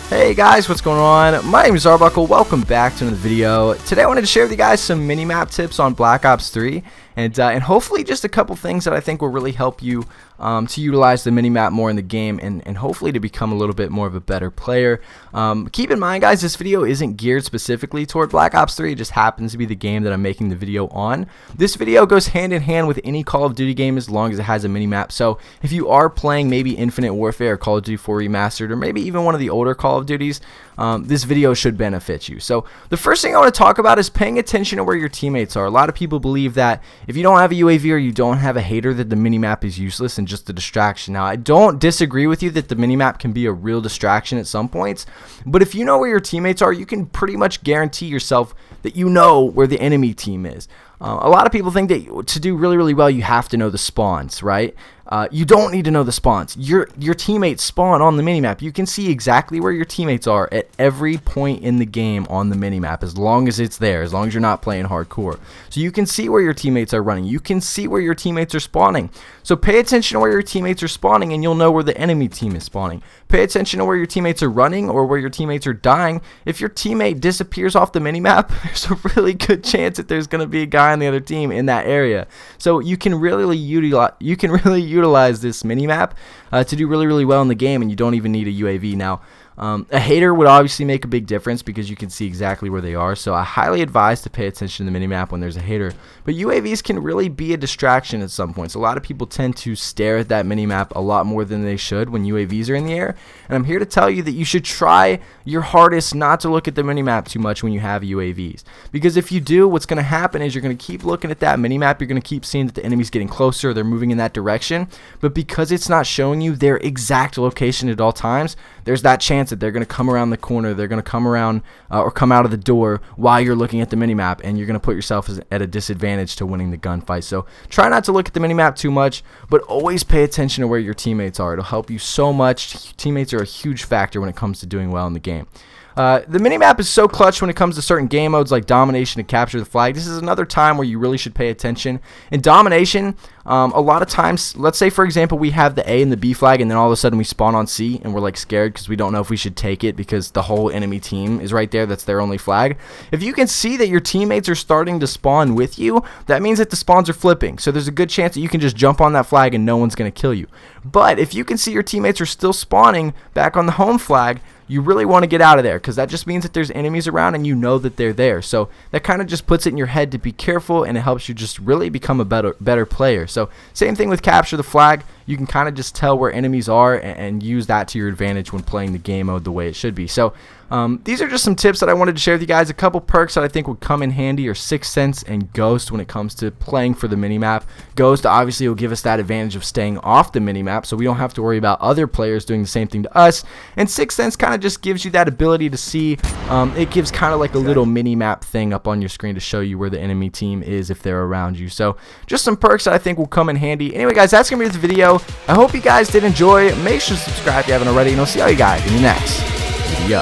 Hey guys, what's going on? My name is Arbuckle. Welcome back to another video. Today I wanted to share with you guys some mini-map tips on Black Ops 3 and hopefully just a couple things that I think will really help you to utilize the mini-map more in the game and hopefully to become a little bit more of a better player. Keep in mind, guys, this video isn't geared specifically toward Black Ops 3. It just happens to be the game that I'm making the video on. This video goes hand in hand with any Call of Duty game as long as it has a mini-map. So if you are playing maybe Infinite Warfare or Call of Duty 4 Remastered or maybe even one of the older Call of Duties, this video should benefit you. So the first thing I want to talk about is paying attention to where your teammates are. A lot of people believe that if you don't have a UAV or you don't have a hater, that the minimap is useless and just a distraction. Now, I don't disagree with you that the minimap can be a real distraction at some points, but if you know where your teammates are, you can pretty much guarantee yourself that you know where the enemy team is. A lot of people think that to do really well, you have to know the spawns, right? You don't need to know the spawns. Your teammates spawn on the minimap. You can see exactly where your teammates are at every point in the game on the minimap, as long as it's there, as long as you're not playing hardcore. So you can see where your teammates are running. You can see where your teammates are spawning. So pay attention to where your teammates are spawning and you'll know where the enemy team is spawning. Pay attention to where your teammates are running or where your teammates are dying. If your teammate disappears off the minimap, there's a really good chance that there's going to be a guy on the other team in that area. So you can really utilize this minimap to do really well in the game, and you don't even need a UAV. Now, a hater would obviously make a big difference because you can see exactly where they are, so I highly advise to pay attention to the minimap when there's a hater. But UAVs can really be a distraction at some points. A lot of people tend to stare at that minimap a lot more than they should when UAVs are in the air, and I'm here to tell you that you should try your hardest not to look at the minimap too much when you have UAVs, because if you do, what's going to happen is you're going to keep looking at that minimap. You're going to keep seeing that the enemy's getting closer, they're moving in that direction, but because it's not showing you their exact location at all times, there's that chance that they're going to come around the corner, they're going to come around or come out of the door while you're looking at the minimap, and you're going to put yourself at a disadvantage to winning the gunfight. So try not to look at the minimap too much, but always pay attention to where your teammates are. It'll help you so much. Teammates are a huge factor when it comes to doing well in the game. The minimap is so clutch when it comes to certain game modes like Domination and Capture the Flag. This is another time where you really should pay attention. In Domination, a lot of times, let's say for example we have the A and the B flag, and then all of a sudden we spawn on C and we're like scared because we don't know if we should take it because the whole enemy team is right there. That's their only flag. If you can see that your teammates are starting to spawn with you, that means that the spawns are flipping. So there's a good chance that you can just jump on that flag and no one's going to kill you. But if you can see your teammates are still spawning back on the home flag, you really want to get out of there, because that just means that there's enemies around and you know that they're there. So that kind of just puts it in your head to be careful, and it helps you just really become a better player. So same thing with Capture the Flag. You can kind of just tell where enemies are and use that to your advantage when playing the game mode the way it should be. So these are just some tips that I wanted to share with you guys. A couple perks that I think would come in handy are Sixth Sense and Ghost when it comes to playing for the minimap. Ghost obviously will give us that advantage of staying off the minimap, so we don't have to worry about other players doing the same thing to us. And Sixth Sense kind of just gives you that ability to see. It gives kind of like a little minimap thing up on your screen to show you where the enemy team is if they're around you. So just some perks that I think will come in handy. Anyway, guys, that's going to be the video. I hope you guys did enjoy. Make sure to subscribe if you haven't already, and I'll see all you guys in the next video.